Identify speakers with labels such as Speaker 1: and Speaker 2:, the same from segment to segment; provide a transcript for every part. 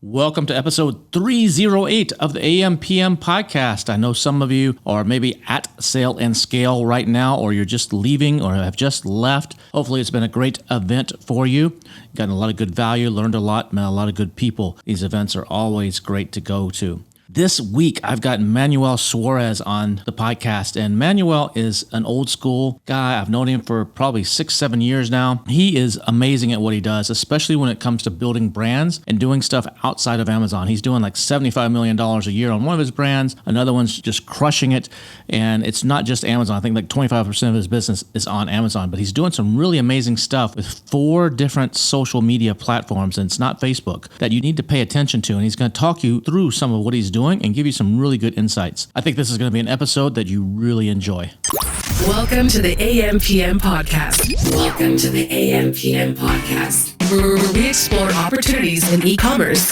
Speaker 1: Welcome to episode 308 of the AM/PM podcast. I know some of you are maybe at Sail and Scale right now, or you're just leaving or have just left. Hopefully it's been a great event for you. Gotten a lot of good value, learned a lot, met a lot of good people. These events are always great to go to. This week, I've got Manuel Suárez on the podcast, and Manuel is an old school guy. I've known him for probably 6-7 years now. He is amazing at what he does, especially when it comes to building brands and doing stuff outside of Amazon. He's doing like $75 million a year on one of his brands. Another one's just crushing it, and it's not just Amazon. I think like 25% of his business is on Amazon, but he's doing some really amazing stuff with 4 different social media platforms, and it's not Facebook, that you need to pay attention to, and he's going to talk you through some of what he's doing and give you some really good insights. I think this is going to be an episode that you really enjoy.
Speaker 2: Welcome to the AM/PM podcast. Welcome to the AM/PM podcast, where we explore opportunities in e-commerce.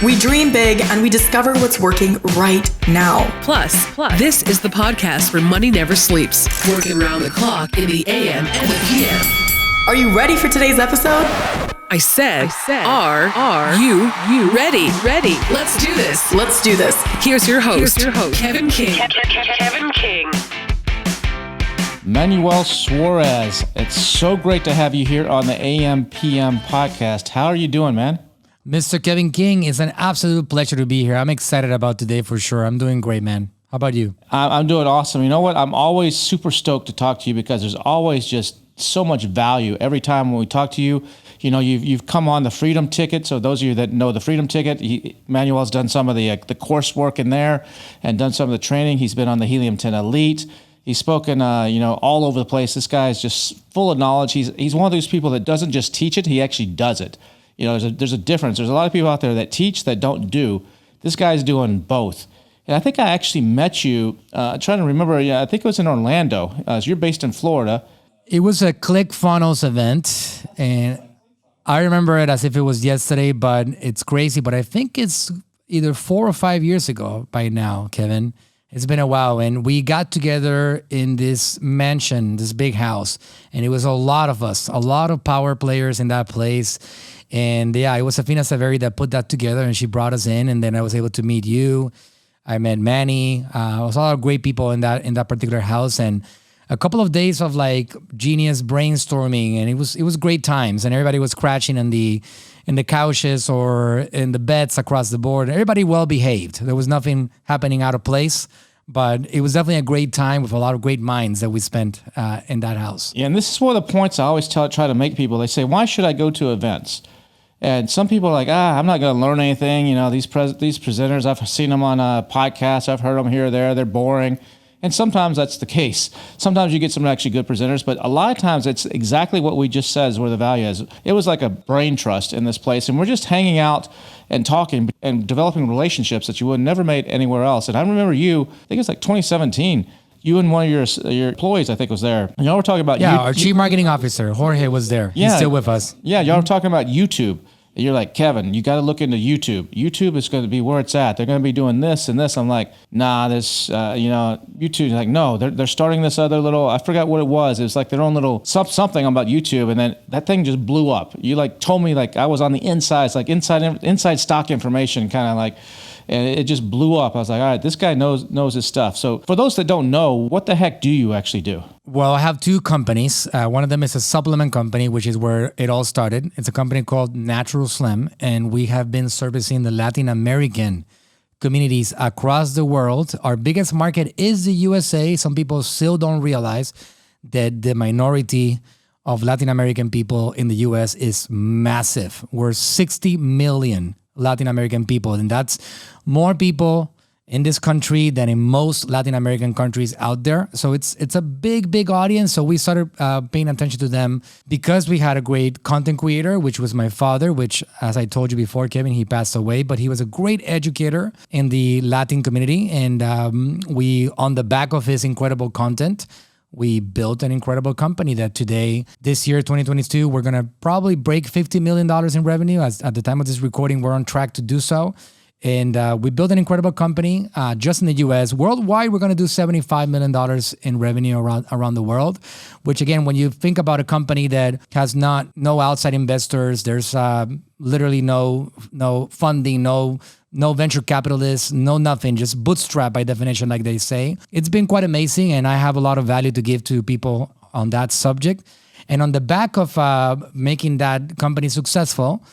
Speaker 3: We dream big and we discover what's working right now.
Speaker 2: Plus, this is the podcast where money never sleeps, working around the clock in the AM and the PM.
Speaker 3: Are you ready for today's episode?
Speaker 2: I said, are you ready? Let's do this. Here's your host, Kevin King. Kevin King.
Speaker 1: Manuel Suárez, it's so great to have you here on the AM/PM podcast. How are you doing, man?
Speaker 4: Mr. Kevin King, it's an absolute pleasure to be here. I'm excited about today for sure. I'm doing great, man. How about you?
Speaker 1: I'm doing awesome. You know what? I'm always super stoked to talk to you because there's always just so much value every time when we talk to you. You know, you've come on the Freedom Ticket. So those of you that know the Freedom Ticket, Manuel's done some of the coursework in there and done some of the training. He's been on the Helium 10 Elite. He's spoken, all over the place. This guy is just full of knowledge. He's one of those people that doesn't just teach it; he actually does it. You know, there's a difference. There's a lot of people out there that teach that don't do. This guy's doing both. And I think I actually met you. Trying to remember. Yeah, I think it was in Orlando. You're based in Florida.
Speaker 4: It was a ClickFunnels event, and I remember it as if it was yesterday, but it's crazy. But I think it's either 4 or 5 years ago by now, Kevin. It's been a while, and we got together in this mansion, this big house, and it was a lot of us, a lot of power players in that place. And yeah, it was Safina Saveri that put that together, and she brought us in, and then I was able to meet you. I met Manny. It was a lot of great people in that particular house, and a couple of days of like genius brainstorming, and it was great times, and everybody was crashing in the couches or in the beds across the board. Everybody well behaved. There was nothing happening out of place, but it was definitely a great time with a lot of great minds that we spent in that house.
Speaker 1: Yeah, and this is one of the points I always try to make people. They say, why should I go to events? And some people are like, I'm not going to learn anything. You know, these presenters, I've seen them on a podcast. I've heard them here or there. They're boring. And sometimes that's the case. Sometimes you get some actually good presenters, but a lot of times it's exactly what we just said is where the value is. It was like a brain trust in this place, and we're just hanging out and talking and developing relationships that you would never made anywhere else. And I remember you, I think it's like 2017, you and one of your employees, I think, was there. And y'all were talking about
Speaker 4: our chief marketing officer, Jorge, was there.
Speaker 1: Yeah,
Speaker 4: he's still with us.
Speaker 1: Yeah, y'all were talking about YouTube. And you're like, Kevin, you got to look into YouTube. YouTube is going to be where it's at. They're going to be doing this and this. I'm like, nah, this, YouTube. Like, no, they're starting this other little, I forgot what it was. It was like their own little something about YouTube. And then that thing just blew up. You like told me like I was on the inside. It's like inside stock information, kind of like, and it just blew up. I was like, all right, this guy knows his stuff. So for those that don't know, what the heck do you actually do?
Speaker 4: Well, I have 2 companies. One of them is a supplement company, which is where it all started. It's a company called Natural Slim, and we have been servicing the Latin American communities across the world. Our biggest market is the USA. Some people still don't realize that the minority of Latin American people in the US is massive. We're 60 million Latin American people, and that's more people in this country than in most Latin American countries out there. So it's a big audience. So we started paying attention to them because we had a great content creator, which was my father, which, as I told you before, Kevin, he passed away, but he was a great educator in the Latin community. And we, on the back of his incredible content, we built an incredible company that today, this year, 2022, we're going to probably break $50 million in revenue. At the time of this recording, we're on track to do so. And we built an incredible company just in the US. Worldwide, we're going to do $75 million in revenue around the world, which again, when you think about a company that has no outside investors, there's literally no funding, no venture capitalists, no nothing, just bootstrap by definition, like they say. It's been quite amazing, and I have a lot of value to give to people on that subject. And on the back of making that company successful,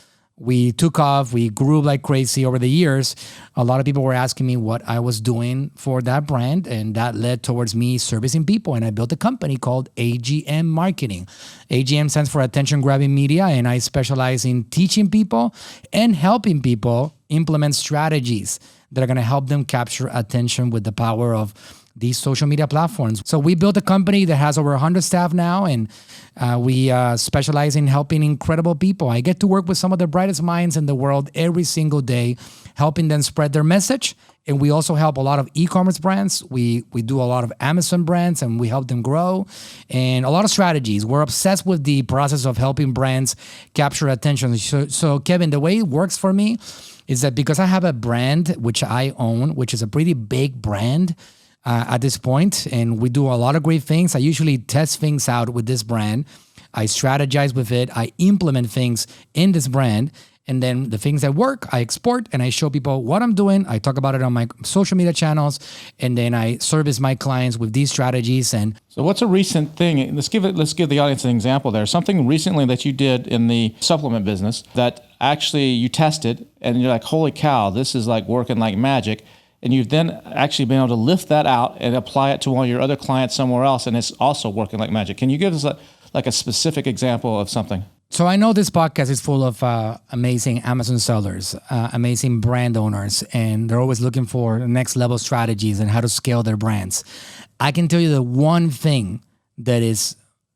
Speaker 4: we took off, we grew like crazy over the years. A lot of people were asking me what I was doing for that brand, and that led towards me servicing people. And I built a company called AGM Marketing. AGM stands for Attention Grabbing Media, and I specialize in teaching people and helping people implement strategies that are going to help them capture attention with the power of these social media platforms. So we built a company that has over 100 staff now, and we specialize in helping incredible people. I get to work with some of the brightest minds in the world every single day, helping them spread their message. And we also help a lot of e-commerce brands. We do a lot of Amazon brands, and we help them grow, and a lot of strategies. We're obsessed with the process of helping brands capture attention. So Kevin, the way it works for me is that because I have a brand which I own, which is a pretty big brand, at this point, and we do a lot of great things. I usually test things out with this brand. I strategize with it. I implement things in this brand. And then the things that work, I export and I show people what I'm doing. I talk about it on my social media channels. And then I service my clients with these strategies. And
Speaker 1: so what's a recent thing? Let's give the audience an example there. Something recently that you did in the supplement business that actually you tested and you're like, holy cow, this is like working like magic. And you've then actually been able to lift that out and apply it to one of your other clients somewhere else, and it's also working like magic. Can you give us a specific example of something?
Speaker 4: So I know this podcast is full of amazing Amazon sellers, amazing brand owners, and they're always looking for next level strategies and how to scale their brands. I can tell you the one thing that is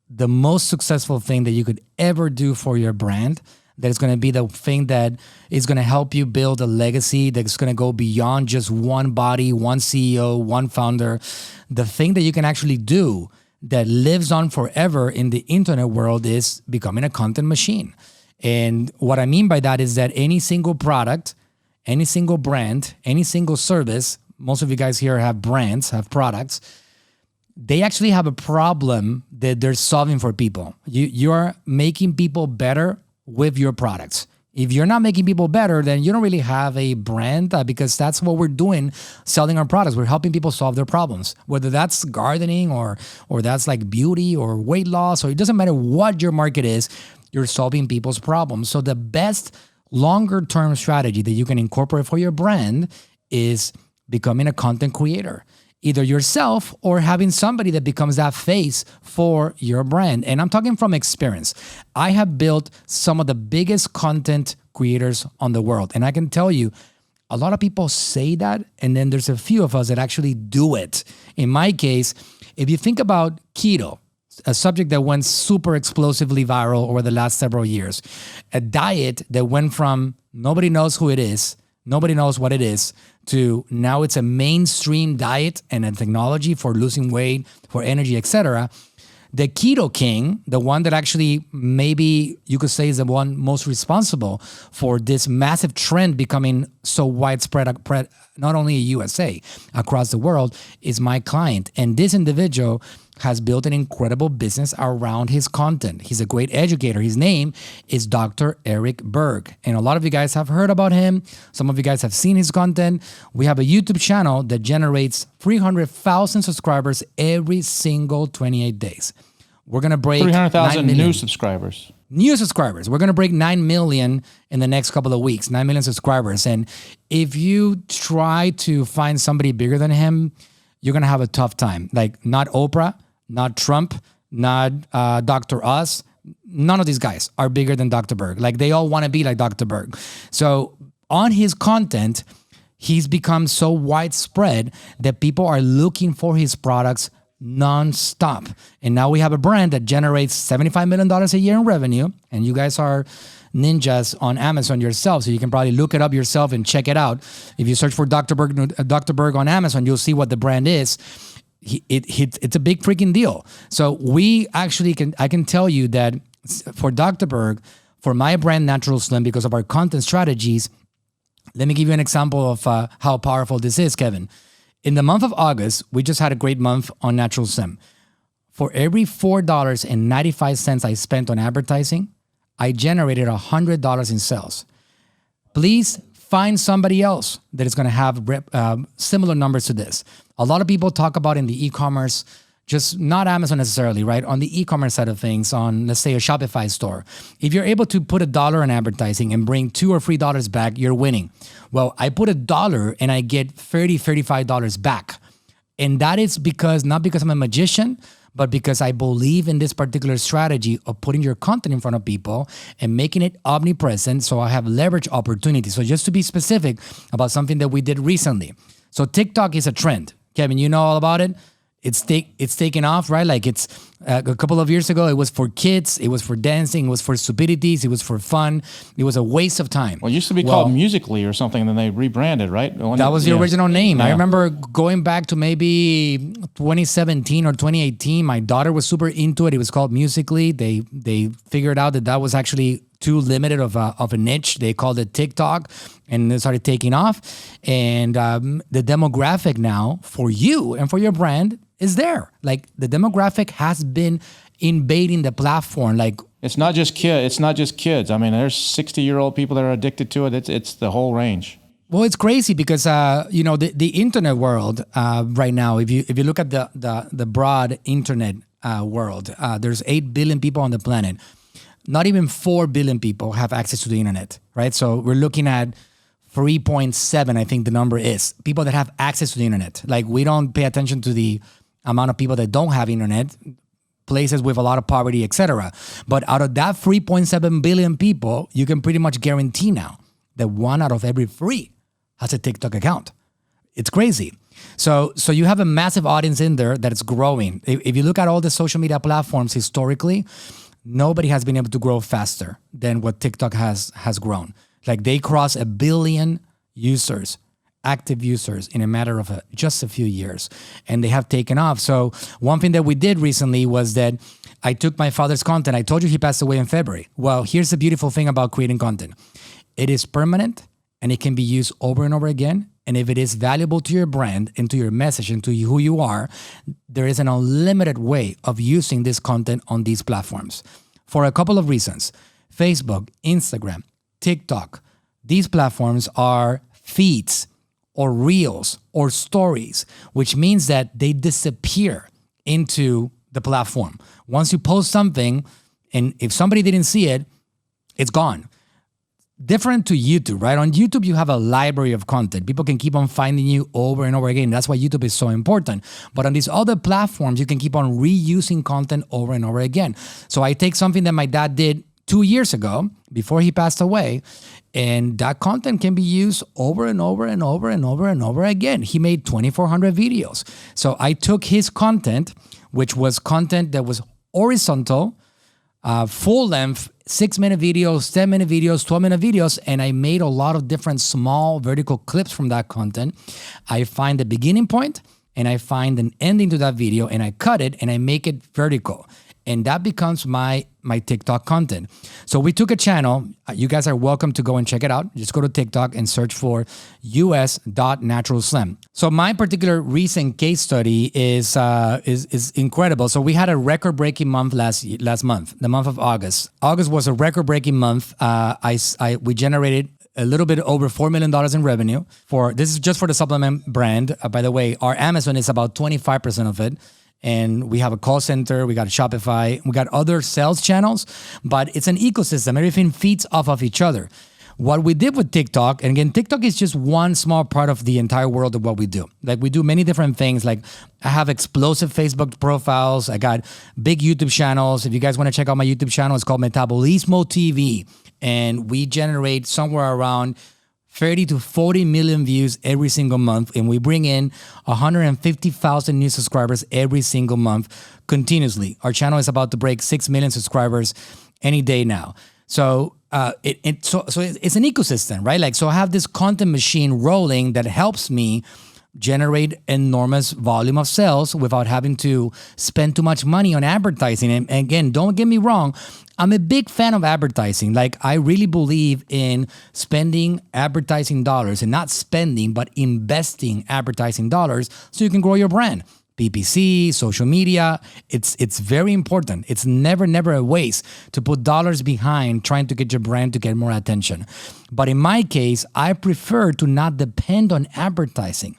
Speaker 4: the most successful thing that you could ever do for your brand, that is going to be the thing that is going to help you build a legacy that's going to go beyond just one body, one CEO, one founder. The thing that you can actually do that lives on forever in the internet world is becoming a content machine. And what I mean by that is that any single product, any single brand, any single service, most of you guys here have brands, have products, they actually have a problem that they're solving for people. You're making people better with your products. If you're not making people better, then you don't really have a brand, because that's what we're doing, selling our products. We're helping people solve their problems, whether that's gardening or that's like beauty or weight loss, or it doesn't matter what your market is, you're solving people's problems. So the best longer term strategy that you can incorporate for your brand is becoming a content creator. Either yourself or having somebody that becomes that face for your brand. And I'm talking from experience. I have built some of the biggest content creators on the world. And I can tell you, a lot of people say that, and then there's a few of us that actually do it. In my case, if you think about keto, a subject that went super explosively viral over the last several years, a diet that went from nobody knows who it is, nobody knows what it is, to now it's a mainstream diet and a technology for losing weight, for energy, etc. The keto king, the one that actually maybe you could say is the one most responsible for this massive trend becoming so widespread, not only in USA, across the world, is my client. And this individual has built an incredible business around his content. He's a great educator. His name is Dr. Eric Berg. And a lot of you guys have heard about him. Some of you guys have seen his content. We have a YouTube channel that generates 300,000 subscribers every single 28 days. We're going to break
Speaker 1: 300,000 new subscribers.
Speaker 4: New subscribers. We're going to break 9 million in the next couple of weeks, 9 million subscribers. And if you try to find somebody bigger than him, you're going to have a tough time. Like not Oprah, not Trump, not Dr. Oz. None of these guys are bigger than Dr. Berg. Like they all want to be like Dr. Berg. So on his content, he's become so widespread that people are looking for his products nonstop. And now we have a brand that generates $75 million a year in revenue. And you guys are ninjas on Amazon yourself, so you can probably look it up yourself and check it out. If you search for Dr. Berg on Amazon, you'll see what the brand is. It's a big freaking deal. So we actually I can tell you that for Dr. Berg, for my brand Natural Slim, because of our content strategies, Let me give you an example of how powerful this is, Kevin. In the month of August, we just had a great month on Natural Slim. For every $4.95 I spent on advertising, I generated $100 in sales. Please find somebody else that is going to have similar numbers to this. A lot of people talk about in the e-commerce, just not Amazon necessarily, right? On the e-commerce side of things, on, let's say, a Shopify store. If you're able to put $1 in advertising and bring $2 or $3 back, you're winning. Well, I put $1 and I get $30, $35 back. And that is not because I'm a magician, but because I believe in this particular strategy of putting your content in front of people and making it omnipresent so I have leverage opportunities. So just to be specific about something that we did recently. So TikTok is a trend. Kevin, you know all about it. It's taken off, right? Like it's a couple of years ago, it was for kids, it was for dancing, it was for stupidities, it was for fun. It was a waste of time.
Speaker 1: Well, it used to be called Musical.ly or something, and then they rebranded, right?
Speaker 4: That was the original name. Yeah. I remember going back to maybe 2017 or 2018. My daughter was super into it. It was called Musical.ly. They figured out that was actually too limited of a niche. They called it TikTok, and it started taking off. And the demographic now for you and for your brand is there. Like the demographic has been invading the platform. Like
Speaker 1: it's not just kids. I mean, there's 60-year-old people that are addicted to it. It's the whole range.
Speaker 4: Well, it's crazy because the internet world right now. If you look at the broad internet world, there's 8 billion people on the planet. Not even 4 billion people have access to the internet, right? So we're looking at 3.7, I think the number is, people that have access to the internet. Like we don't pay attention to the amount of people that don't have internet, places with a lot of poverty, etc. But out of that 3.7 billion people, you can pretty much guarantee now that 1 out of every 3 has a TikTok account. It's crazy. So you have a massive audience in there that is growing. If you look at all the social media platforms historically, nobody has been able to grow faster than what TikTok has grown. Like they cross 1 billion users, active users, in a matter of just a few years, and they have taken off. So one thing that we did recently was that I took my father's content. I told you he passed away in February. Well, here's the beautiful thing about creating content. It is permanent and it can be used over and over again. And if it is valuable to your brand and to your message and to who you are, there is an unlimited way of using this content on these platforms for a couple of reasons. Facebook, Instagram, TikTok, these platforms are feeds or reels or stories, which means that they disappear into the platform. Once you post something, and if somebody didn't see it, it's gone. Different to YouTube, right? On YouTube, you have a library of content. People can keep on finding you over and over again. That's why YouTube is so important. But on these other platforms, you can keep on reusing content over and over again. So I take something that my dad did 2 years ago before he passed away, and that content can be used over and over and over and over and over again. He made 2,400 videos. So I took his content, which was content that was horizontal, full length, 6-minute videos, 10-minute videos, 12-minute videos, and I made a lot of different small vertical clips from that content. I find the beginning point and I find an ending to that video and I cut it and I make it vertical. And that becomes my TikTok content. So we took a channel. You guys are welcome to go and check it out. Just go to TikTok and search for us.naturalslim. So my particular recent case study is incredible. So we had a record-breaking month last month, the month of August. August was a record-breaking month. We generated a little bit over $4 million in revenue. This is just for the supplement brand. By the way, our Amazon is about 25% of it. And we have a call center, we got Shopify, we got other sales channels, but it's an ecosystem. Everything feeds off of each other. What we did with TikTok, and again, TikTok is just one small part of the entire world of what we do. Like we do many different things. Like I have explosive Facebook profiles. I got big YouTube channels. If you guys want to check out my YouTube channel, it's called Metabolismo TV. And we generate somewhere around 30 to 40 million views every single month, and we bring in 150,000 new subscribers every single month continuously. Our channel is about to break 6 million subscribers any day now. So it's an ecosystem, right? Like, so I have this content machine rolling that helps me generate enormous volume of sales without having to spend too much money on advertising. And again, don't get me wrong, I'm a big fan of advertising. Like, I really believe in spending advertising dollars, and not spending, but investing advertising dollars so you can grow your brand. PPC, social media, it's very important. It's never a waste to put dollars behind trying to get your brand to get more attention. But in my case, I prefer to not depend on advertising.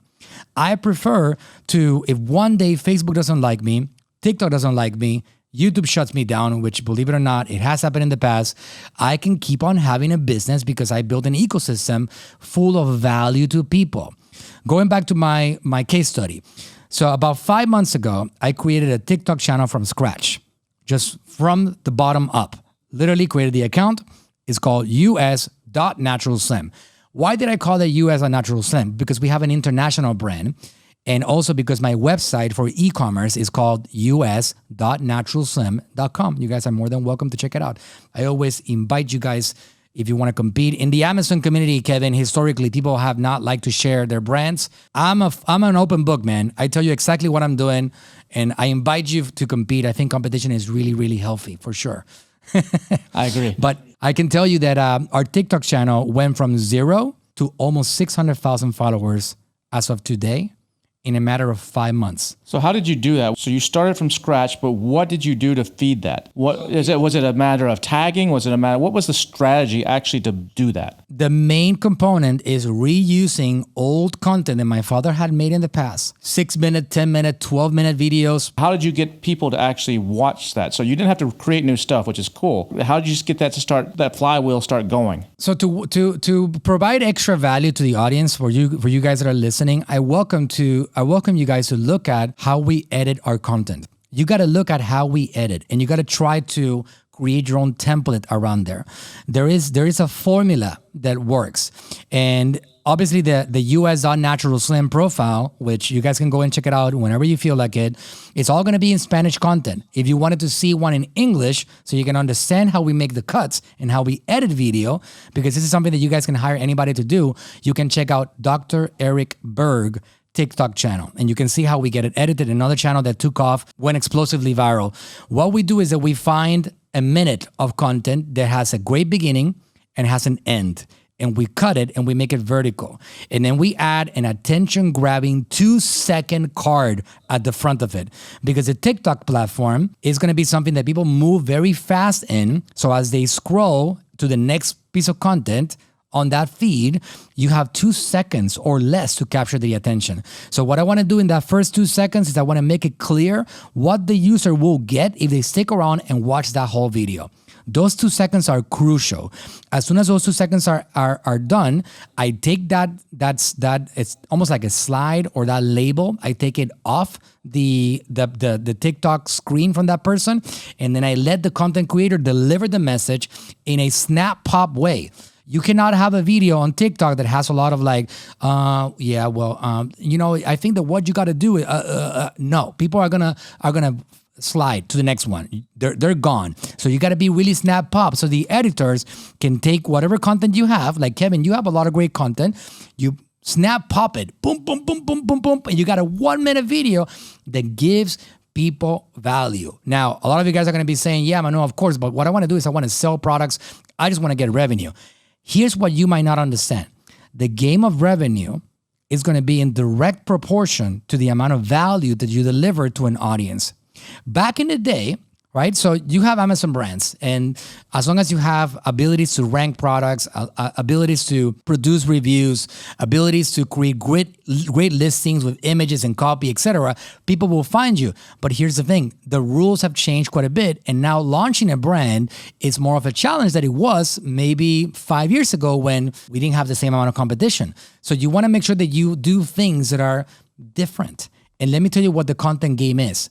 Speaker 4: I prefer to, if one day Facebook doesn't like me, TikTok doesn't like me, YouTube shuts me down, which, believe it or not, it has happened in the past, I can keep on having a business because I built an ecosystem full of value to people. Going back to my case study. So about 5 months ago, I created a TikTok channel from scratch, just from the bottom up. Literally created the account. It's called us.naturalslim. Why did I call it us.naturalslim? Because we have an international brand. And also because my website for e-commerce is called us.naturalslim.com. You guys are more than welcome to check it out. I always invite you guys, if you want to compete. In the Amazon community, Kevin, historically, people have not liked to share their brands. I'm an open book, man. I tell you exactly what I'm doing, and I invite you to compete. I think competition is really, really healthy, for sure.
Speaker 1: I agree.
Speaker 4: But I can tell you that our TikTok channel went from 0 to almost 600,000 followers as of today in a matter of 5 months.
Speaker 1: So how did you do that? So you started from scratch, but what did you do to feed that? Was it a matter of tagging? What was the strategy actually to do that?
Speaker 4: The main component is reusing old content that my father had made in the past. 6-minute, 10-minute, 12-minute videos.
Speaker 1: How did you get people to actually watch that? So you didn't have to create new stuff, which is cool. How did you just get that flywheel start going?
Speaker 4: So to provide extra value to the audience, for you guys that are listening, I welcome you guys to look at how we edit our content. You got to look at how we edit, and you got to try to create your own template around there. There is a formula that works. And obviously the us.naturalslim profile, which you guys can go and check it out whenever you feel like it, it's all going to be in Spanish content. If you wanted to see one in English so you can understand how we make the cuts and how we edit video, because this is something that you guys can hire anybody to do, you can check out Dr. Eric Berg TikTok channel, and you can see how we get it edited. Another channel that took off, went explosively viral. What we do is that we find a minute of content that has a great beginning and has an end, and we cut it and we make it vertical. And then we add an attention-grabbing 2-second card at the front of it, because the TikTok platform is going to be something that people move very fast in. So as they scroll to the next piece of content on that feed, you have 2 seconds or less to capture the attention. So what I want to do in that first 2 seconds is I want to make it clear what the user will get if they stick around and watch that whole video. Those 2 seconds are crucial. As soon as those 2 seconds are done, I take that it's almost like a slide or that label. I take it off the TikTok screen from that person, and then I let the content creator deliver the message in a snap pop way. You cannot have a video on TikTok that has a lot of I think that what you got to do is, no, people are gonna slide to the next one. They're gone. So you got to be really snap pop. So the editors can take whatever content you have, like Kevin, you have a lot of great content. You snap pop it, boom, boom, boom, boom, boom, boom, and you got a 1-minute video that gives people value. Now, a lot of you guys are going to be saying, yeah, Manuel, of course, but what I want to do is I want to sell products. I just want to get revenue. Here's what you might not understand. The game of revenue is going to be in direct proportion to the amount of value that you deliver to an audience. Back in the day, right? So you have Amazon brands, and as long as you have abilities to rank products, abilities to produce reviews, abilities to create great listings with images and copy, etc., people will find you. But here's the thing, the rules have changed quite a bit, and now launching a brand is more of a challenge than it was maybe 5 years ago when we didn't have the same amount of competition. So you want to make sure that you do things that are different. And let me tell you what the content game is.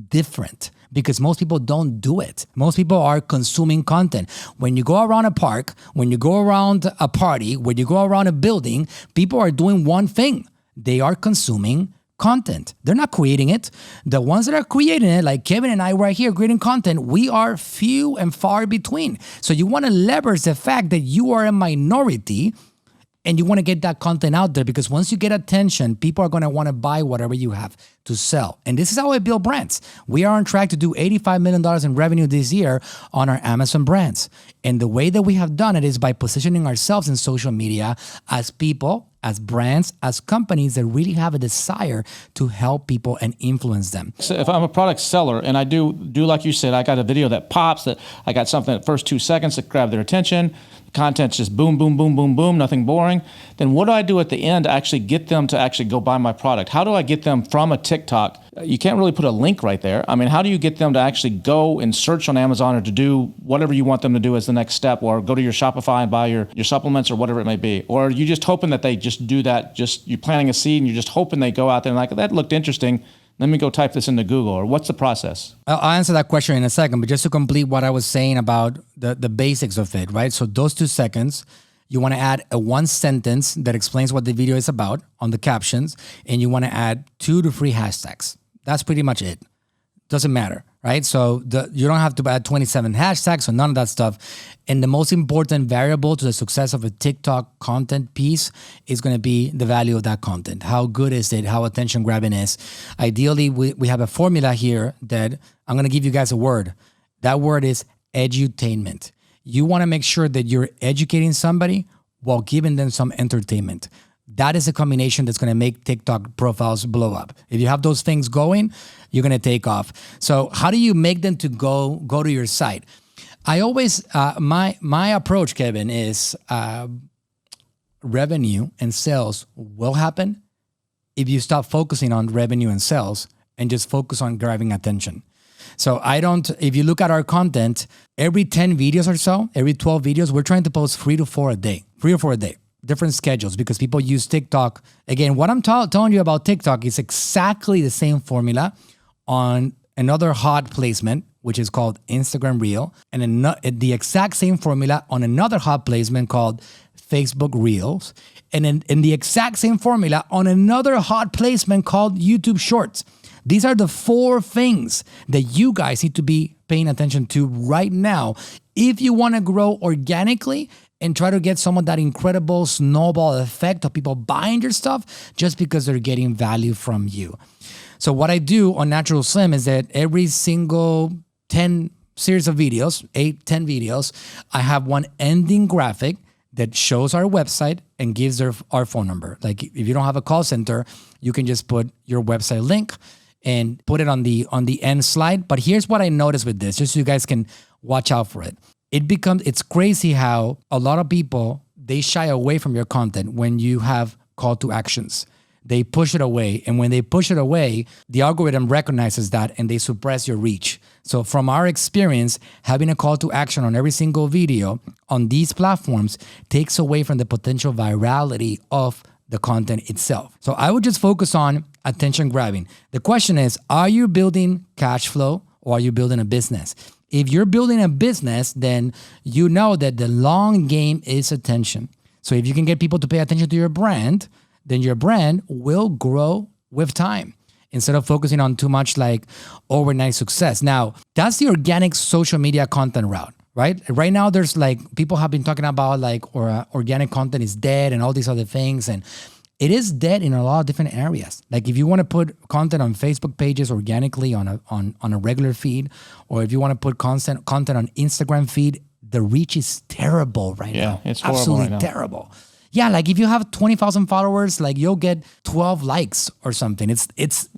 Speaker 4: Different. Because most people don't do it. Most people are consuming content. When you go around a park, when you go around a party, when you go around a building, people are doing one thing. They are consuming content. They're not creating it. The ones that are creating it, like Kevin and I right here creating content, we are few and far between. So you want to leverage the fact that you are a minority And you want to get that content out there because once you get attention, people are going to want to buy whatever you have to sell. And this is how I build brands. We are on track to do $85 million in revenue this year on our Amazon brands. And the way that we have done it is by positioning ourselves in social media as people, as brands, as companies that really have a desire to help people and influence them.
Speaker 1: So if I'm a product seller and I do like you said, I got a video that pops, that I got something at first 2 seconds that grab their attention, content's just boom, boom, boom, boom, boom, nothing boring, then what do I do at the end to actually get them to actually go buy my product? How do I get them from a TikTok? You can't really put a link right there. I mean, how do you get them to actually go and search on Amazon or to do whatever you want them to do as the next step, or go to your Shopify and buy your supplements or whatever it may be? Or are you just hoping that they just do that, just you're planting a seed and you're just hoping they go out there and like, that looked interesting, let me go type this into Google? Or what's the process?
Speaker 4: I'll answer that question in a second, but just to complete what I was saying about the basics of it, right? So those 2 seconds, you want to add a 1 sentence that explains what the video is about on the captions, and you want to add 2 to 3 hashtags. That's pretty much it. Doesn't matter, right? So you don't have to add 27 hashtags or none of that stuff. And the most important variable to the success of a TikTok content piece is going to be the value of that content. How good is it? How attention grabbing is? Ideally, we have a formula here that I'm going to give you guys a word. That word is Edu-tainment. You want to make sure that you're educating somebody while giving them some entertainment. That is a combination that's going to make TikTok profiles blow up. If you have those things going, you're going to take off. So how do you make them to go to your site? I always, my approach, Kevin, is revenue and sales will happen if you stop focusing on revenue and sales and just focus on grabbing attention. So if you look at our content, every 10 videos or so, every 12 videos, we're trying to post 3 or 4 a day, different schedules, because people use TikTok. Again, what I'm telling you about TikTok is exactly the same formula on another hot placement, which is called Instagram Reel, and the exact same formula on another hot placement called Facebook Reels, and in the exact same formula on another hot placement called YouTube Shorts. These are the 4 things that you guys need to be paying attention to right now if you want to grow organically and try to get some of that incredible snowball effect of people buying your stuff just because they're getting value from you. So what I do on Natural Slim is that every single 10 series of videos, 8-10 videos, I have one ending graphic that shows our website and gives our phone number. Like if you don't have a call center, you can just put your website link and put it on the end slide. But here's what I noticed with this, just so you guys can watch out for it. It's crazy how a lot of people, they shy away from your content when you have call to actions. They push it away. And when they push it away, the algorithm recognizes that and they suppress your reach. So from our experience, having a call to action on every single video on these platforms takes away from the potential virality of the content itself. So I would just focus on attention grabbing. The question is, are you building cash flow or are you building a business? If you're building a business, then you know that the long game is attention. So if you can get people to pay attention to your brand, then your brand will grow with time instead of focusing on too much like overnight success. Now, that's the organic social media content route, right? Right now, there's like, people have been talking about like organic content is dead and all these other things. And it is dead in a lot of different areas. Like if you want to put content on Facebook pages organically on a regular feed, or if you want to put content on Instagram feed, the reach is terrible right now.
Speaker 1: Yeah, it's horrible
Speaker 4: absolutely
Speaker 1: right now.
Speaker 4: Terrible. Yeah, like if you have 20,000 followers, like you'll get 12 likes or something. It's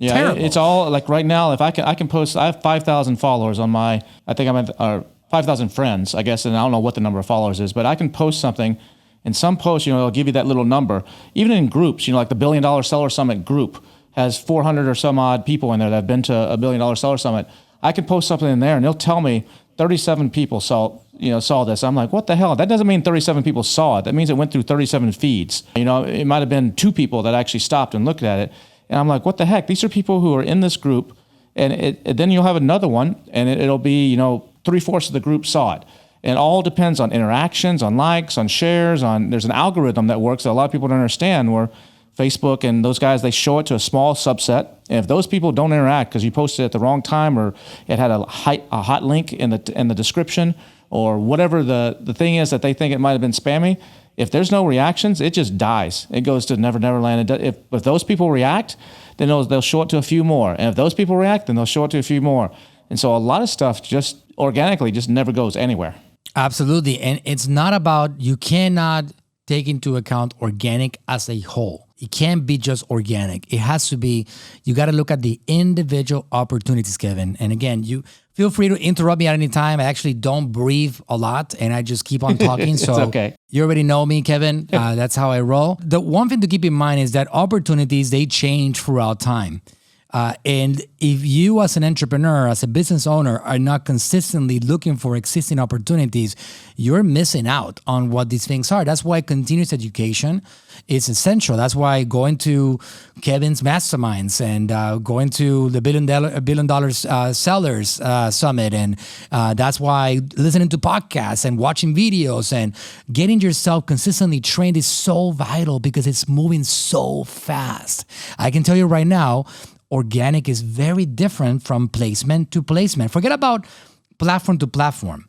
Speaker 4: terrible.
Speaker 1: It's all like right now. If I can post, I have 5,000 followers on my. I think I'm at 5,000 friends, I guess, and I don't know what the number of followers is, but I can post something. In some posts, it'll give you that little number. Even in groups, like the $1 Billion Seller Summit group has 400 or some odd people in there that have been to a $1 Billion Seller Summit. I can post something in there, and they'll tell me 37 people saw this. I'm like, what the hell? That doesn't mean 37 people saw it. That means it went through 37 feeds. It might have been 2 people that actually stopped and looked at it. And I'm like, what the heck? These are people who are in this group, and then you'll have another one, and it'll be 3/4 of the group saw it. And it all depends on interactions, on likes, on shares, there's an algorithm that works that a lot of people don't understand, where Facebook and those guys, they show it to a small subset. And if those people don't interact because you posted at the wrong time, or it had a hot link in the description, or whatever the thing is that they think it might have been spammy, if there's no reactions, it just dies. It goes to Never Never Land. If those people react, then they'll show it to a few more. And if those people react, then they'll show it to a few more. And so a lot of stuff just organically just never goes anywhere.
Speaker 4: Absolutely. And it's not about, you cannot take into account organic as a whole. It can't be just organic. It has to be, you got to look at the individual opportunities, Kevin. And again, you feel free to interrupt me at any time. I actually don't breathe a lot and I just keep on talking. So
Speaker 1: okay.
Speaker 4: You already know me, Kevin. That's how I roll. The one thing to keep in mind is that opportunities, they change throughout time. And if you as an entrepreneur, as a business owner, are not consistently looking for existing opportunities, you're missing out on what these things are. That's why continuous education is essential. That's why going to Kevin's masterminds and going to the $1 billion sellers summit. And that's why listening to podcasts and watching videos and getting yourself consistently trained is so vital because it's moving so fast. I can tell you right now, organic is very different from placement to placement. Forget about platform to platform.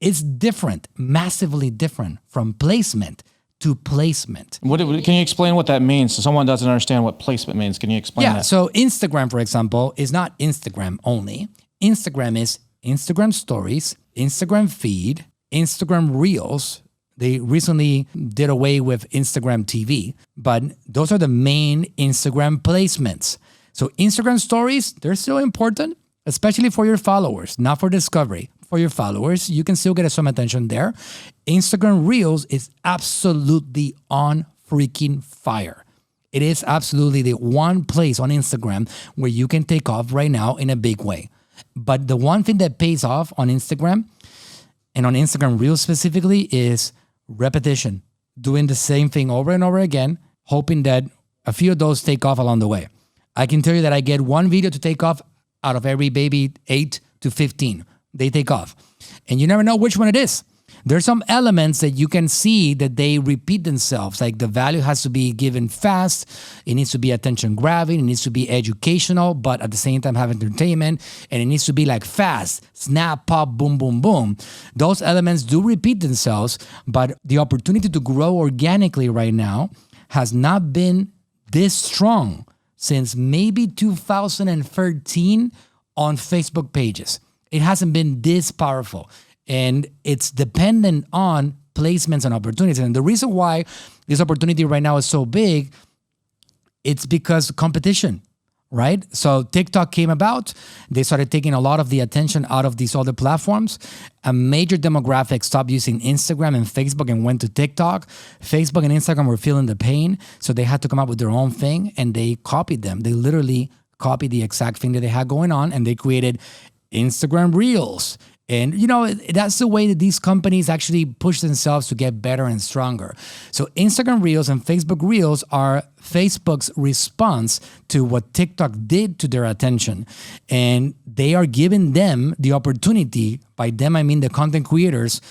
Speaker 4: It's different, massively different from placement to placement.
Speaker 1: Can you explain what that means? So someone doesn't understand what placement means. Can you explain that?
Speaker 4: Yeah, so Instagram, for example, is not Instagram only. Instagram is Instagram stories, Instagram feed, Instagram reels. They recently did away with Instagram TV, but those are the main Instagram placements. So Instagram stories, they're still important, especially for your followers, not for discovery. For your followers, you can still get some attention there. Instagram Reels is absolutely on freaking fire. It is absolutely the one place on Instagram where you can take off right now in a big way. But the one thing that pays off on Instagram and on Instagram Reels specifically is repetition, doing the same thing over and over again, hoping that a few of those take off along the way. I can tell you that I get one video to take off out of every baby 8 to 15. They take off. And you never know which one it is. There's some elements that you can see that they repeat themselves. Like the value has to be given fast. It needs to be attention grabbing. It needs to be educational, but at the same time have entertainment. And it needs to be like fast, snap, pop, boom, boom, boom. Those elements do repeat themselves, but the opportunity to grow organically right now has not been this strong since maybe 2013 on Facebook pages. It hasn't been this powerful. And it's dependent on placements and opportunities. And the reason why this opportunity right now is so big, it's because competition, right? So TikTok came about. They started taking a lot of the attention out of these other platforms. A major demographic stopped using Instagram and Facebook and went to TikTok. Facebook and Instagram were feeling the pain, so they had to come up with their own thing, and they copied them. They literally copied the exact thing that they had going on, and they created Instagram Reels. And, you know, that's the way that these companies actually push themselves to get better and stronger. So Instagram Reels and Facebook Reels are Facebook's response to what TikTok did to their attention. And they are giving them the opportunity, by them I mean the content creators,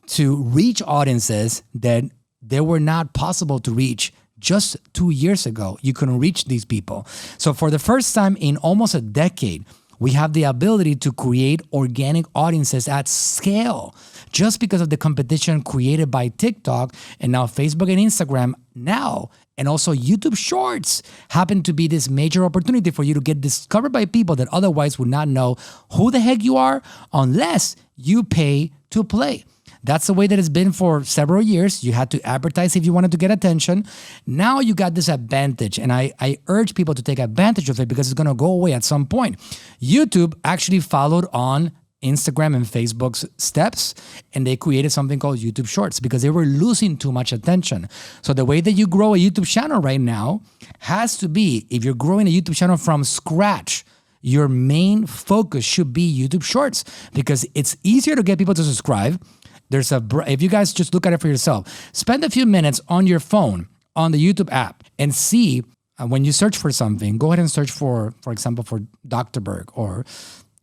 Speaker 4: to reach audiences that they were not possible to reach just 2 years ago. You couldn't reach these people. So for the first time in almost a decade, we have the ability to create organic audiences at scale just because of the competition created by TikTok and now Facebook and Instagram now. And also YouTube Shorts happen to be this major opportunity for you to get discovered by people that otherwise would not know who the heck you are unless you pay to play. That's the way that it's been for several years. You had to advertise if you wanted to get attention. Now you got this advantage, and I urge people to take advantage of it because it's going to go away at some point. YouTube actually followed on Instagram and Facebook's steps, and they created something called YouTube Shorts because they were losing too much attention. So the way that you grow a YouTube channel right now has to be, if you're growing a YouTube channel from scratch, your main focus should be YouTube Shorts because it's easier to get people to subscribe. If you guys just look at it for yourself, spend a few minutes on your phone, on the YouTube app, and see when you search for something, go ahead and search for example, for Dr. Berg or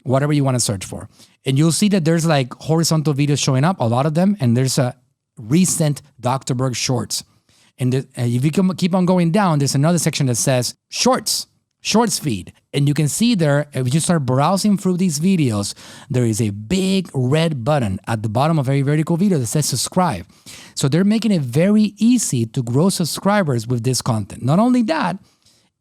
Speaker 4: whatever you want to search for. And you'll see that there's like horizontal videos showing up, a lot of them, and there's a recent Dr. Berg shorts. And if you keep on going down, there's another section that says shorts feed. And you can see there, if you start browsing through these videos, there is a big red button at the bottom of every vertical video that says subscribe. So they're making it very easy to grow subscribers with this content. Not only that,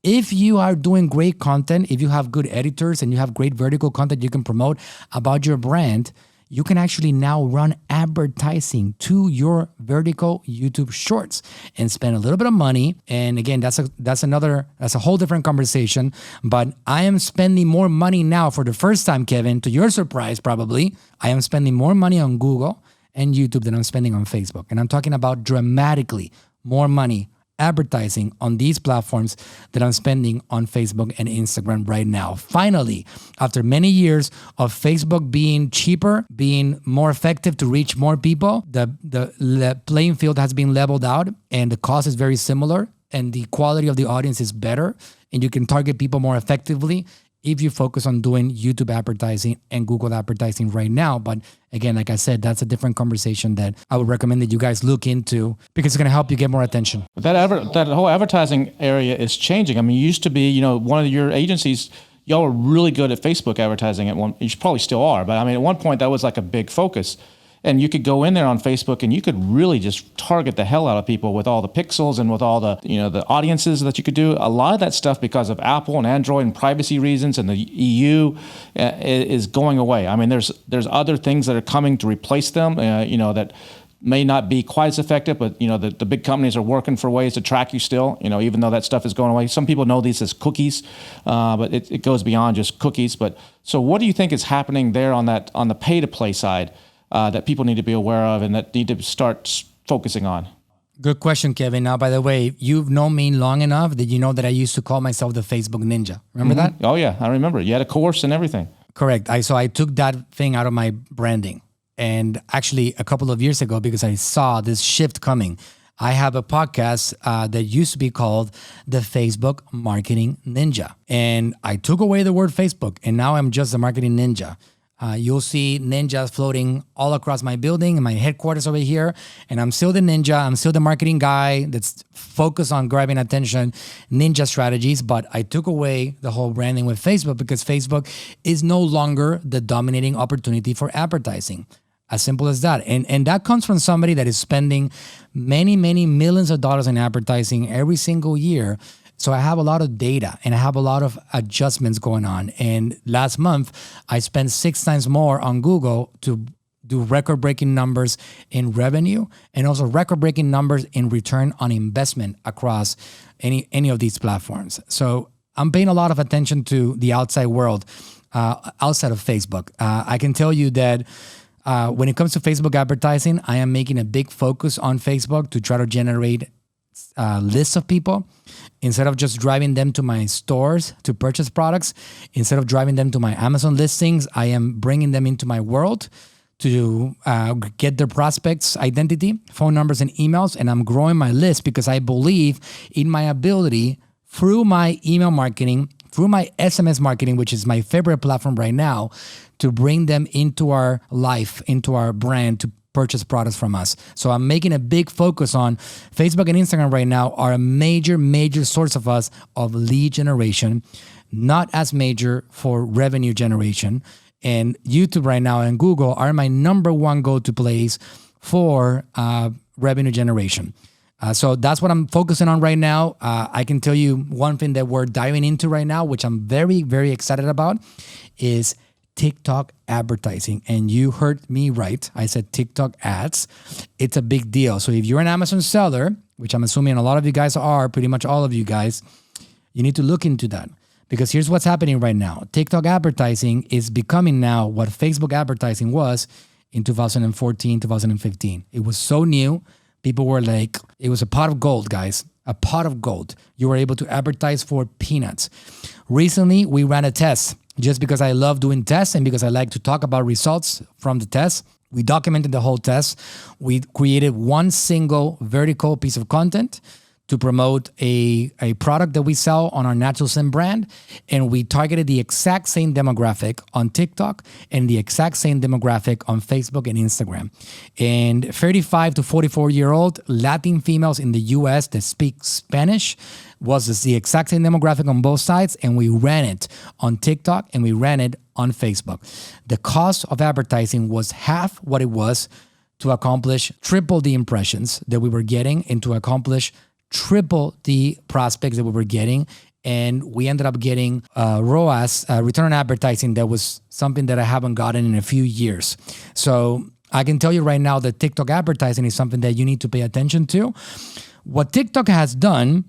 Speaker 4: if you are doing great content, if you have good editors and you have great vertical content you can promote about your brand, you can actually now run advertising to your vertical YouTube shorts and spend a little bit of money. And again, that's a whole different conversation. But I am spending more money now for the first time, Kevin, to your surprise, probably. I am spending more money on Google and YouTube than I'm spending on Facebook. And I'm talking about dramatically more money advertising on these platforms that I'm spending on Facebook and Instagram right now. Finally, after many years of Facebook being cheaper, being more effective to reach more people, the playing field has been leveled out and the cost is very similar and the quality of the audience is better and you can target people more effectively if you focus on doing YouTube advertising and Google advertising right now. But again, like I said, that's a different conversation that I would recommend that you guys look into because it's going to help you get more attention.
Speaker 1: That whole advertising area is changing. I mean, you used to be, one of your agencies, y'all were really good at Facebook advertising at one. You probably still are, but I mean, at one point that was like a big focus. And you could go in there on Facebook and you could really just target the hell out of people with all the pixels and with all the, the audiences that you could do. A lot of that stuff, because of Apple and Android and privacy reasons and the EU, is going away. I mean, there's other things that are coming to replace them, that may not be quite as effective, but the big companies are working for ways to track you still, even though that stuff is going away. Some people know these as cookies, but it goes beyond just cookies. But so what do you think is happening there on the pay to play side? That people need to be aware of and that need to start focusing on?
Speaker 4: Good question, Kevin. Now, by the way, you've known me long enough that you know that I used to call myself the Facebook Ninja. Remember that?
Speaker 1: Oh, yeah. I remember. You had a course and everything.
Speaker 4: Correct. So I took that thing out of my branding. And actually, a couple of years ago, because I saw this shift coming, I have a podcast that used to be called the Facebook Marketing Ninja. And I took away the word Facebook, and now I'm just a marketing ninja. You'll see ninjas floating all across my building and my headquarters over here. And I'm still the ninja. I'm still the marketing guy that's focused on grabbing attention, ninja strategies. But I took away the whole branding with Facebook because Facebook is no longer the dominating opportunity for advertising. As simple as that. And that comes from somebody that is spending many, many millions of dollars in advertising every single year. So I have a lot of data and I have a lot of adjustments going on. And last month, I spent 6 times more on Google to do record-breaking numbers in revenue and also record-breaking numbers in return on investment across any of these platforms. So I'm paying a lot of attention to the outside world, outside of Facebook. I can tell you that when it comes to Facebook advertising, I am making a big focus on Facebook to try to generate lists of people. Instead of just driving them to my stores to purchase products, instead of driving them to my Amazon listings, I am bringing them into my world to get their prospects' identity, phone numbers, and emails. And I'm growing my list because I believe in my ability through my email marketing, through my SMS marketing, which is my favorite platform right now, to bring them into our life, into our brand, to purchase products from us. So I'm making a big focus on Facebook and Instagram right now are a major, major source of us of lead generation, not as major for revenue generation. And YouTube right now and Google are my number one go-to place for revenue generation. So that's what I'm focusing on right now. I can tell you one thing that we're diving into right now, which I'm very, very excited about, is TikTok advertising. And you heard me right. I said TikTok ads. It's a big deal. So if you're an Amazon seller, which I'm assuming a lot of you guys are, pretty much all of you guys, you need to look into that. Because here's what's happening right now. TikTok advertising is becoming now what Facebook advertising was in 2014, 2015. It was so new. People were like, it was a pot of gold, guys. A pot of gold. You were able to advertise for peanuts. Recently, we ran a test. Just because I love doing tests and because I like to talk about results from the test, we documented the whole test. We created one single vertical piece of content to promote a product that we sell on our Natural Slim brand. And we targeted the exact same demographic on TikTok and the exact same demographic on Facebook and Instagram. And 35 to 44-year-old Latin females in the US that speak Spanish was the exact same demographic on both sides. And we ran it on TikTok and we ran it on Facebook. The cost of advertising was half what it was to accomplish triple the impressions that we were getting and to accomplish triple the prospects that we were getting. And we ended up getting ROAS, return on advertising, that was something that I haven't gotten in a few years. So I can tell you right now that TikTok advertising is something that you need to pay attention to. What TikTok has done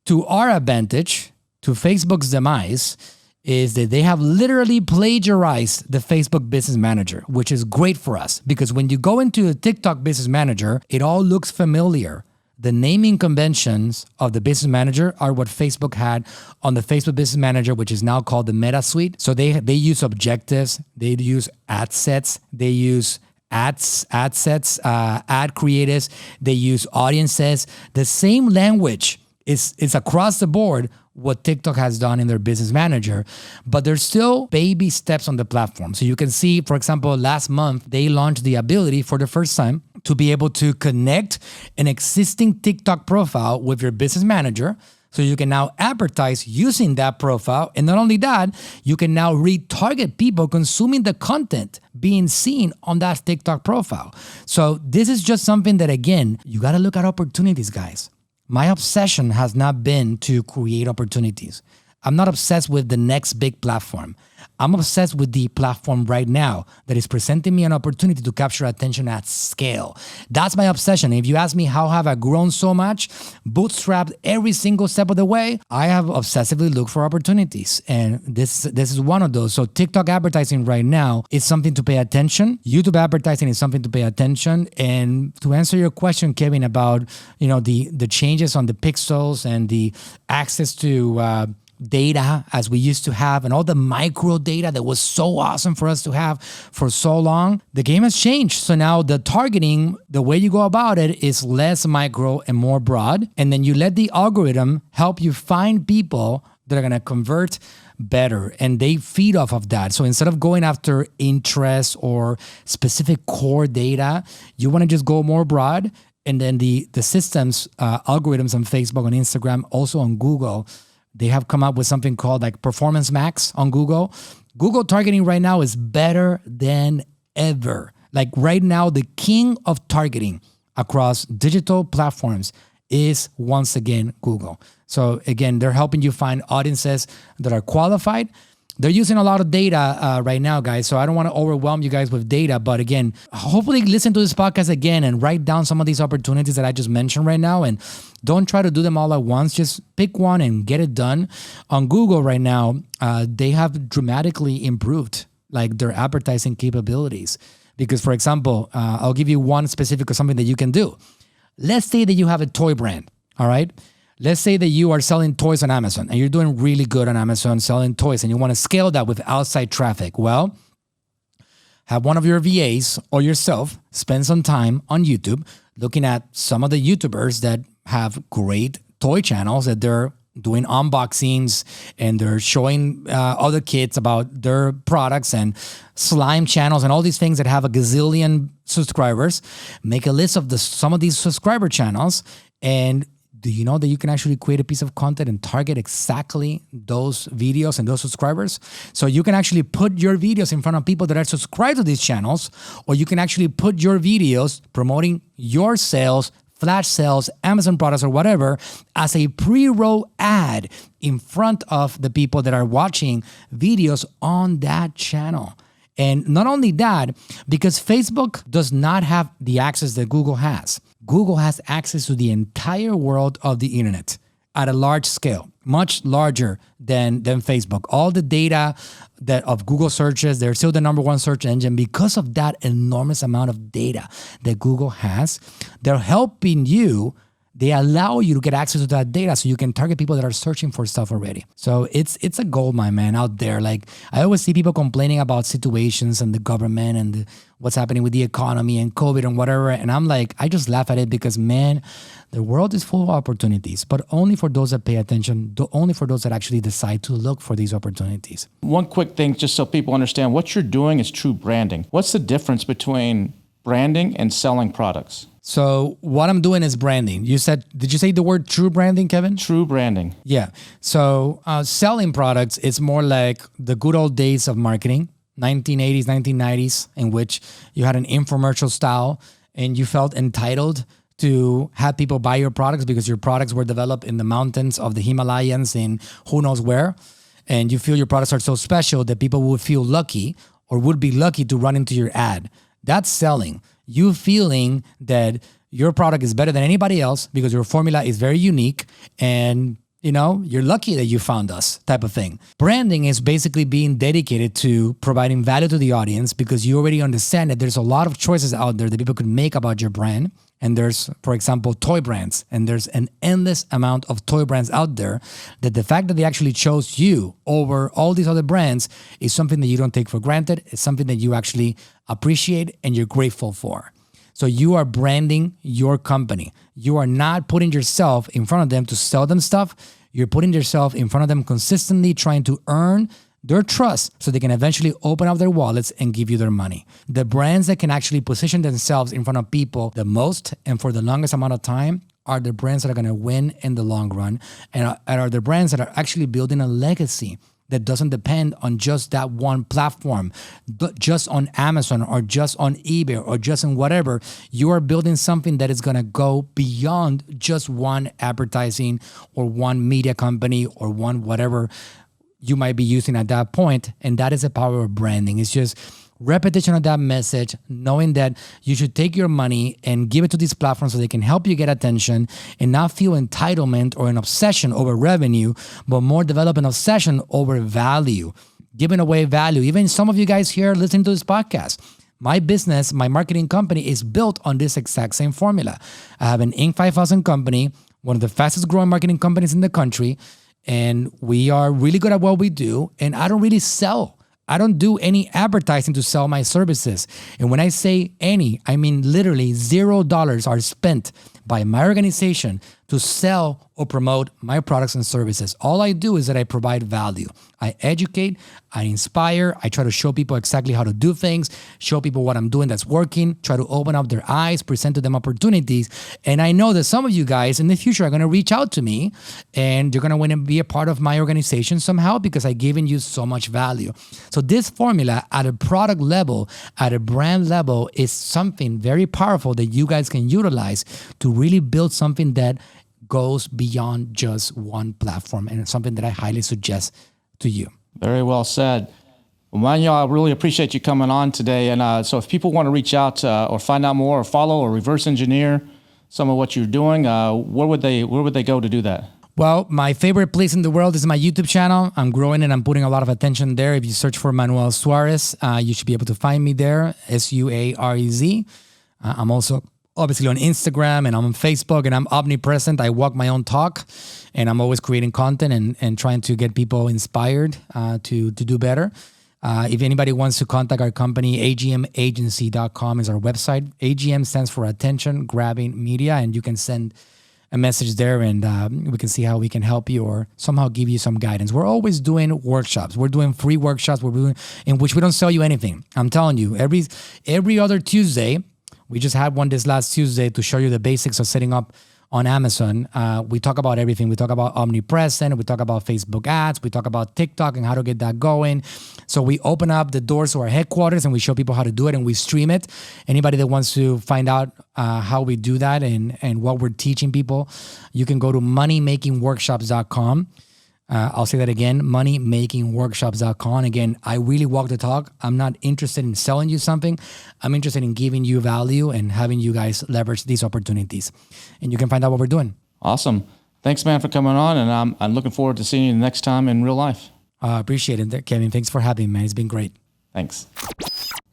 Speaker 4: to our advantage, to Facebook's demise, is that they have literally plagiarized the Facebook Business Manager, which is great for us because when you go into a TikTok Business Manager, it all looks familiar. The naming conventions of the Business Manager are what Facebook had on the Facebook Business Manager, which is now called the Meta Suite. So they use objectives, they use ad sets, they use ad sets, ad creatives, they use audiences. The same language is across the board what TikTok has done in their Business Manager, but there's still baby steps on the platform. So you can see, for example, last month, they launched the ability for the first time to be able to connect an existing TikTok profile with your Business Manager. So you can now advertise using that profile. And not only that, you can now retarget people consuming the content being seen on that TikTok profile. So this is just something that, again, you got to look at opportunities, guys. My obsession has not been to create opportunities. I'm not obsessed with the next big platform. I'm obsessed with the platform right now that is presenting me an opportunity to capture attention at scale. That's my obsession. If you ask me how have I grown so much, bootstrapped every single step of the way, I have obsessively looked for opportunities. And this is one of those. So TikTok advertising right now is something to pay attention. YouTube advertising is something to pay attention. And to answer your question, Kevin, about the changes on the pixels and the access to data as we used to have and all the micro data that was so awesome for us to have for so long, the game has changed. So now the targeting, the way you go about it is less micro and more broad. And then you let the algorithm help you find people that are going to convert better and they feed off of that. So instead of going after interest or specific core data, you want to just go more broad. And then the systems, algorithms on Facebook, on Instagram, also on Google, they have come up with something called like Performance Max on Google. Google targeting right now is better than ever. Like right now, the king of targeting across digital platforms is once again Google. So again, they're helping you find audiences that are qualified. They're using a lot of data right now, guys. So I don't want to overwhelm you guys with data. But again, hopefully listen to this podcast again and write down some of these opportunities that I just mentioned right now. And don't try to do them all at once. Just pick one and get it done. On Google right now, they have dramatically improved like their advertising capabilities. Because, for example, I'll give you one specific of something that you can do. Let's say that you have a toy brand, all right? Let's say that you are selling toys on Amazon and you're doing really good on Amazon selling toys and you want to scale that with outside traffic. Well, have one of your VAs or yourself spend some time on YouTube looking at some of the YouTubers that have great toy channels that they're doing unboxings and they're showing other kids about their products and slime channels and all these things that have a gazillion subscribers. Make a list of some of these subscriber channels. And do you know that you can actually create a piece of content and target exactly those videos and those subscribers? So you can actually put your videos in front of people that are subscribed to these channels, or you can actually put your videos promoting your sales, flash sales, Amazon products or whatever as a pre-roll ad in front of the people that are watching videos on that channel. And not only that, because Facebook does not have the access that Google has. Google has access to the entire world of the internet at a large scale, much larger than Facebook. All the data that of Google searches, they're still the number one search engine. Because of that enormous amount of data that Google has, they're helping you they allow you to get access to that data so you can target people that are searching for stuff already. So it's a gold mine, man, out there. Like I always see people complaining about situations and the government and what's happening with the economy and COVID and whatever. And I'm like, I just laugh at it because, man, the world is full of opportunities, but only for those that pay attention, only for those that actually decide to look for these opportunities.
Speaker 1: One quick thing, just so people understand, what you're doing is true branding. What's the difference between branding and selling products?
Speaker 4: So what I'm doing is branding. Did you say the word true branding, Kevin?
Speaker 1: True branding.
Speaker 4: Yeah. So selling products, it's more like the good old days of marketing, 1980s, 1990s, in which you had an infomercial style and you felt entitled to have people buy your products because your products were developed in the mountains of the Himalayas and who knows where. And you feel your products are so special that people would feel lucky or would be lucky to run into your ad. That's selling. You feeling that your product is better than anybody else because your formula is very unique and you're lucky that you found us type of thing. Branding is basically being dedicated to providing value to the audience because you already understand that there's a lot of choices out there that people could make about your brand. And there's, for example, toy brands. And there's an endless amount of toy brands out there that the fact that they actually chose you over all these other brands is something that you don't take for granted. It's something that you actually appreciate and you're grateful for. So you are branding your company. You are not putting yourself in front of them to sell them stuff. You're putting yourself in front of them consistently, trying to earn their trust so they can eventually open up their wallets and give you their money. The brands that can actually position themselves in front of people the most and for the longest amount of time are the brands that are going to win in the long run and are the brands that are actually building a legacy that doesn't depend on just that one platform, but just on Amazon or just on eBay or just on whatever. You are building something that is going to go beyond just one advertising or one media company or one whatever you might be using at that point. And that is the power of branding. It's just repetition of that message, knowing that you should take your money and give it to these platforms so they can help you get attention and not feel entitlement or an obsession over revenue, but more develop an obsession over value, giving away value. Even some of you guys here listening to this podcast, my business, my marketing company is built on this exact same formula. I have an Inc. 5000 company, one of the fastest growing marketing companies in the country. And we are really good at what we do. And I don't really sell. I don't do any advertising to sell my services. And when I say any, I mean literally $0 are spent by my organization to sell or promote my products and services. All I do is that I provide value. I educate, I inspire, I try to show people exactly how to do things, show people what I'm doing that's working, try to open up their eyes, present to them opportunities. And I know that some of you guys in the future are going to reach out to me and you're going to want to be a part of my organization somehow because I've given you so much value. So this formula at a product level, at a brand level is something very powerful that you guys can utilize to really build something that goes beyond just one platform, and it's something that I highly suggest to you.
Speaker 1: Very well said. Well, Manuel, I really appreciate you coming on today. And so if people want to reach out or find out more or follow or reverse engineer some of what you're doing, where would they go to do that?
Speaker 4: Well, my favorite place in the world is my YouTube channel. I'm growing and I'm putting a lot of attention there. If you search for Manuel Suárez, you should be able to find me there, Suarez. I'm also obviously on Instagram and I'm on Facebook and I'm omnipresent. I walk my own talk and I'm always creating content and trying to get people inspired to do better. If anybody wants to contact our company, agmagency.com is our website. AGM stands for Attention Grabbing Media, and you can send a message there and we can see how we can help you or somehow give you some guidance. We're always doing workshops. We're doing free workshops in which we don't sell you anything. I'm telling you, every other Tuesday, we just had one this last Tuesday to show you the basics of setting up on Amazon. We talk about everything. We talk about omnipresent. We talk about Facebook ads. We talk about TikTok and how to get that going. So we open up the doors to our headquarters and we show people how to do it and we stream it. Anybody that wants to find out how we do that and what we're teaching people, you can go to moneymakingworkshops.com. I'll say that again, moneymakingworkshops.com. Again, I really walk the talk. I'm not interested in selling you something. I'm interested in giving you value and having you guys leverage these opportunities. And you can find out what we're doing.
Speaker 1: Awesome. Thanks, man, for coming on. And I'm looking forward to seeing you the next time in real life.
Speaker 4: Appreciate it, Kevin. Thanks for having me, man. It's been great.
Speaker 1: Thanks.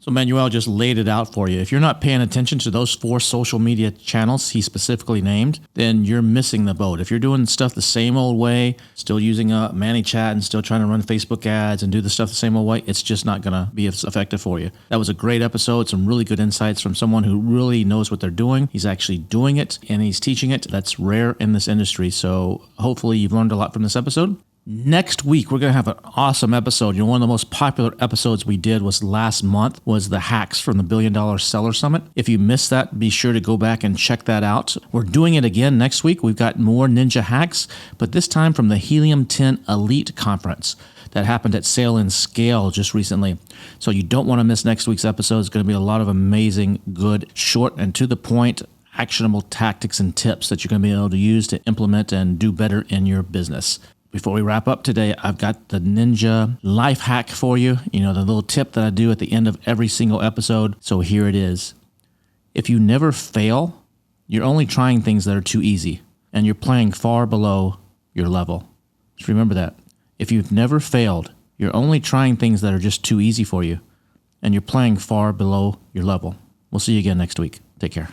Speaker 1: So Manuel just laid it out for you. If you're not paying attention to those 4 social media channels he specifically named, then you're missing the boat. If you're doing stuff the same old way, still using a ManyChat and still trying to run Facebook ads and do the stuff the same old way, it's just not going to be as effective for you. That was a great episode. Some really good insights from someone who really knows what they're doing. He's actually doing it and he's teaching it. That's rare in this industry. So hopefully you've learned a lot from this episode. Next week, we're going to have an awesome episode. One of the most popular episodes we did was last month, was the hacks from the $1 Billion Seller Summit. If you missed that, be sure to go back and check that out. We're doing it again next week. We've got more ninja hacks, but this time from the Helium 10 Elite Conference that happened at Sale and Scale just recently. So you don't want to miss next week's episode. It's going to be a lot of amazing, good, short, and to the point, actionable tactics and tips that you're going to be able to use to implement and do better in your business. Before we wrap up today, I've got the ninja life hack for you. The little tip that I do at the end of every single episode. So here it is. If you never fail, you're only trying things that are too easy and you're playing far below your level. Just remember that. If you've never failed, you're only trying things that are just too easy for you and you're playing far below your level. We'll see you again next week. Take care.